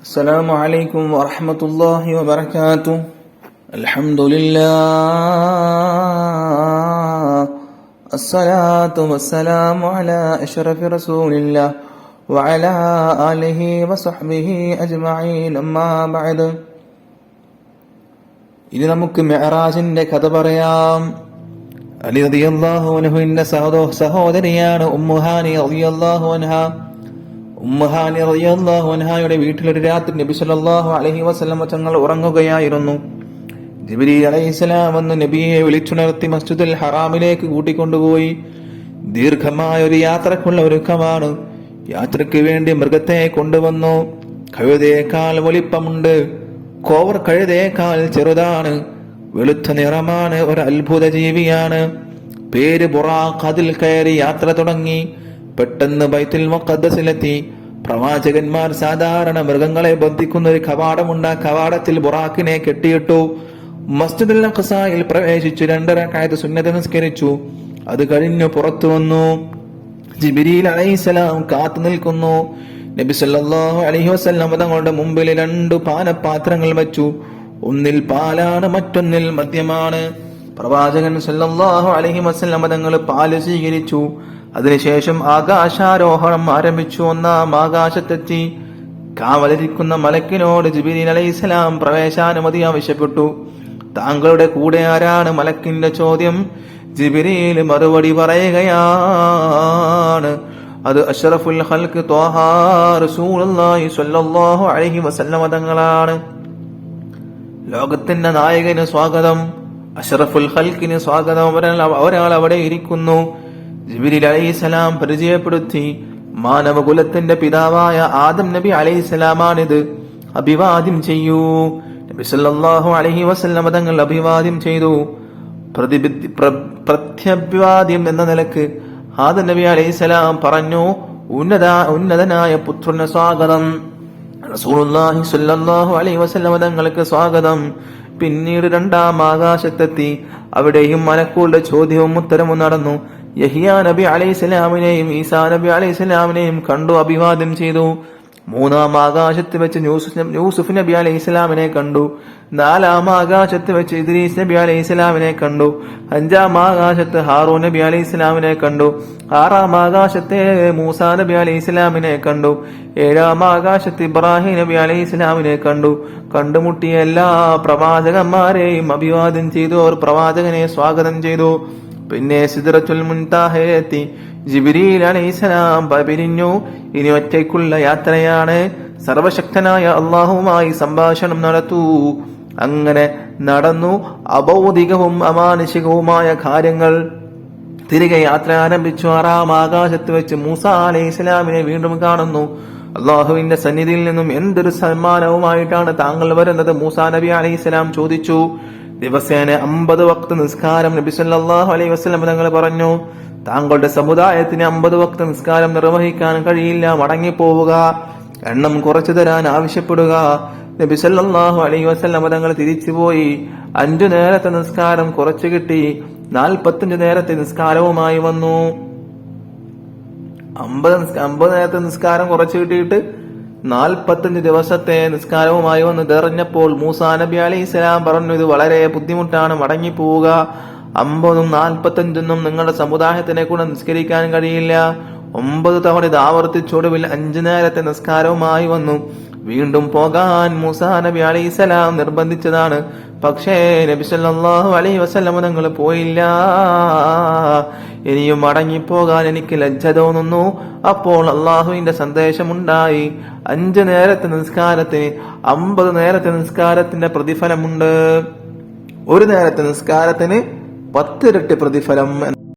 السلام عليكم ورحمة الله وبركاته. الحمد لله، الصلاة والسلام على أشرف رسول الله وعلى آله وصحبه أجمعين. أما بعد, ഇനി നമുക്ക് മിഅ്റാജിന്റെ കഥ പറയാം. അലി റളിയല്ലാഹു അൻഹുവിന്റെ സഹോദരിയാണ് ഉമ്മുഹാനി റളിയല്ലാഹു അൻഹ. ഉമ്മുഹാനി റളിയല്ലാഹു അൻഹയുടെ വീട്ടിലൊരു രാത്രി നബി സല്ലല്ലാഹു അലൈഹി വസല്ലം തങ്ങൾ ഉറങ്ങുകയായിരുന്നു. ജിബ്രീൽ അലൈഹിസ്സലാം വന്ന് നബിയെ വിളിച്ചുണർത്തി മസ്ജിദുൽ ഹറാമിലേക്ക് കൂട്ടിക്കൊണ്ടുപോയി. ദീർഘമായ ഒരു യാത്രക്കുള്ള ഒരുക്കമാണ്. യാത്രയ്ക്ക് വേണ്ടി മൃഗത്തെ കൊണ്ടുവന്നു. കഴുതയേക്കാൾ വലിപ്പമുണ്ട്, കോവർ കഴുതയേക്കാൾ ചെറുതാണ്, വെളുത്ത നിറമാണ്, ഒരു അത്ഭുത ജീവിയാണ്. പേര് ബുറാഖ്. അതിൽ കയറി യാത്ര തുടങ്ങി. പെട്ടെന്ന് ബൈത്തുൽ മുഖദ്ദസിലെത്തി. പ്രവാചകന്മാർ സാധാരണ മൃഗങ്ങളെ ബന്ധിക്കുന്ന ഒരു കവാടമുണ്ട്. ആ കവാടത്തിൽ ബുറാഖിനെ കെട്ടിയിട്ടു. മസ്ജിദുൽ അഖ്സയിൽ പ്രവേശിച്ചു 2 റക്അത്ത് സുന്നത്ത് നിസ്കരിച്ചു. അത് കഴിഞ്ഞു പുറത്തു വന്നു. ജിബ്രീൽ അലൈഹിസ്സലാം കാത്തു നിൽക്കുന്നു. നബി സല്ലല്ലാഹു അലൈഹി വസല്ലം തങ്ങളുടെ മുമ്പിൽ 2 പാനപാത്രങ്ങൾ വെച്ചു. ഒന്നിൽ പാലാണ്, മറ്റൊന്നിൽ മദ്യമാണ്. പ്രവാചകൻ സല്ലല്ലാഹു അലൈഹി വസല്ലം തങ്ങൾ പാല് സ്വീകരിച്ചു. അതിനുശേഷം ആകാശാരോഹണം ആരംഭിച്ചു. 1-ാം ആകാശത്തെത്തി. കാവലിരിക്കുന്ന മലക്കിനോട് ജിബ്രീൽ അലൈഹിസ്സലാം പ്രവേശാനുമതി ആവശ്യപ്പെട്ടു. താങ്കളുടെ കൂടെ ആരാണ്? മലക്കിന്റെ ചോദ്യം. ജിബ്രീൽ മറുപടി പറയുകയാണ്, അത് അഷ്റഫുൽ ഖൽഖ് ത്വാഹ റസൂലുള്ളാഹി സ്വല്ലല്ലാഹു അലൈഹി വസല്ലം തങ്ങളാണ്. ലോകത്തിന്റെ നായകന് സ്വാഗതം, അഷ്റഫുൽ ഖൽഖിന് സ്വാഗതം. ഒരാൾ അവിടെ ഇരിക്കുന്നു. ജിബ്രീൽ അലൈഹിസ്സലാം പരിചയപ്പെടുത്തി, മാനവകുലത്തിന്റെ പിതാവായ ആദം നബി അലൈഹിസ്സലാമാണിത്, അഭിവാദ്യം ചെയ്യൂ. നബി സല്ലല്ലാഹു അലൈഹി വസല്ലം തങ്ങൾ അഭിവാദ്യം ചെയ്തു. പ്രത്യഭിവാദ്യം എന്ന നിലക്ക് ആദം നബി അലൈഹിസ്സലാം പറഞ്ഞു, ഉന്നതനായ പുത്രന് സ്വാഗതം, റസൂലുള്ളാഹി സ്വല്ലല്ലാഹു അലൈഹി വസല്ലം തങ്ങൾക്ക് സ്വാഗതം. പിന്നീട് 2-ാം ആകാശത്തെത്തി. അവിടെയും മലക്കുകളുടെ ചോദ്യവും ഉത്തരവും നടന്നു. യഹ്യ നബി അലൈഹിസ്സലാമിനെയും ഈസാ നബി അലൈഹിസ്സലാമിനെയും കണ്ടു, അഭിവാദ്യം ചെയ്തു. 3-ാം ആകാശത്ത് വെച്ച് യൂസുഫ് നബി അലൈഹിസ്സലാമിനെ കണ്ടു. 4-ാം ആകാശത്ത് വെച്ച് ഇദ്രീസ് നബി അലൈഹിസ്സലാമിനെ കണ്ടു. 5-ാം ആകാശത്ത് ഹാറൂൻ നബി അലൈഹിസ്സലാമിനെ കണ്ടു. 6-ാം ആകാശത്തെ മൂസാ നബി അലൈഹിസ്സലാമിനെ കണ്ടു. 7-ാം ആകാശത്ത് ഇബ്രാഹിം നബി അലൈഹിസ്സലാമിനെ കണ്ടു. കണ്ടുമുട്ടിയ എല്ലാ പ്രവാചകന്മാരെയും അഭിവാദ്യം ചെയ്തു. അവർ പ്രവാചകനെ സ്വാഗതം ചെയ്തു. പിന്നെ സിദ്റത്തുൽ മുൻതഹയിലെത്തി. ജിബ്രീൽ അലൈഹിസ്സലാം പിരിഞ്ഞു. ഇനി ഒറ്റയ്ക്കുള്ള യാത്രയാണ്. സർവശക്തനായ അല്ലാഹുവുമായി സംഭാഷണം നടത്തൂ. അങ്ങനെ നടന്നു. അഭൗതികവും അമാനുഷികവുമായ കാര്യങ്ങൾ. തിരികെ യാത്ര ആരംഭിച്ചു. 6-ാം ആകാശത്ത് വെച്ച് മൂസാ അലൈഹിസ്സലാമിനെ വീണ്ടും കാണുന്നു. അള്ളാഹുവിന്റെ സന്നിധിയിൽ നിന്നും എന്തൊരു സമ്മാനവുമായിട്ടാണ് താങ്കൾ വരുന്നത്? മൂസാ നബി അലൈഹിസ്സലാം ചോദിച്ചു. ദിവസേന 50 വക്ത് നിസ്കാരം. നബി സല്ലല്ലാഹു അലൈഹി വസല്ലം തങ്ങൾ പറഞ്ഞു, താങ്കളുടെ സമുദായത്തിന് 50 വക്ത് നിസ്കാരം നിർവഹിക്കാൻ കഴിയില്ല, മടങ്ങിപ്പോവുക, എണ്ണം കുറച്ചു തരാൻ ആവശ്യപ്പെടുക. നബി സല്ലല്ലാഹു അലൈഹി വസല്ലം തങ്ങൾ തിരിച്ചുപോയി. 5 നേരത്തെ നിസ്കാരം കുറച്ചു കിട്ടി. 45 നേരത്തെ നിസ്കാരവുമായി വന്നു. 50 നേരത്തെ നിസ്കാരം കുറച്ചു കിട്ടിയിട്ട് 45 ദിവസത്തെ നിസ്കാരവുമായി വന്ന് തെറിഞ്ഞപ്പോൾ മൂസാ നബി അലൈഹിസ്സലാം പറഞ്ഞു, ഇത് വളരെ ബുദ്ധിമുട്ടാണ്, മടങ്ങിപ്പോവുക. 50ഉം 45ഉം നിങ്ങളുടെ സമുദായത്തിനെ കൂടെ നിസ്കരിക്കാൻ കഴിയില്ല. 9 തവണ ഇത് ആവർത്തിച്ചൊടുവിൽ 5 നേരത്തെ നിസ്കാരവുമായി വന്നു. വീണ്ടും പോകാൻ മൂസാ നബി അലൈഹിസ്സലാം നിർബന്ധിച്ചതാണ്. പക്ഷേ നബി സല്ലല്ലാഹു അലൈഹി വസല്ലം തങ്ങൾ പോയില്ല. ഇനിയും മടങ്ങിപ്പോകാൻ എനിക്ക് ലജ്ജ തോന്നുന്നു. അപ്പോൾ അള്ളാഹുവിന്റെ സന്ദേശമുണ്ടായി, 5 നേരത്തെ നിസ്കാരത്തിന് 50 നേരത്തെ നിസ്കാരത്തിന്റെ പ്രതിഫലമുണ്ട്. 1 നേരത്തെ നിസ്കാരത്തിന് 10 ഇരട്ടി പ്രതിഫലം.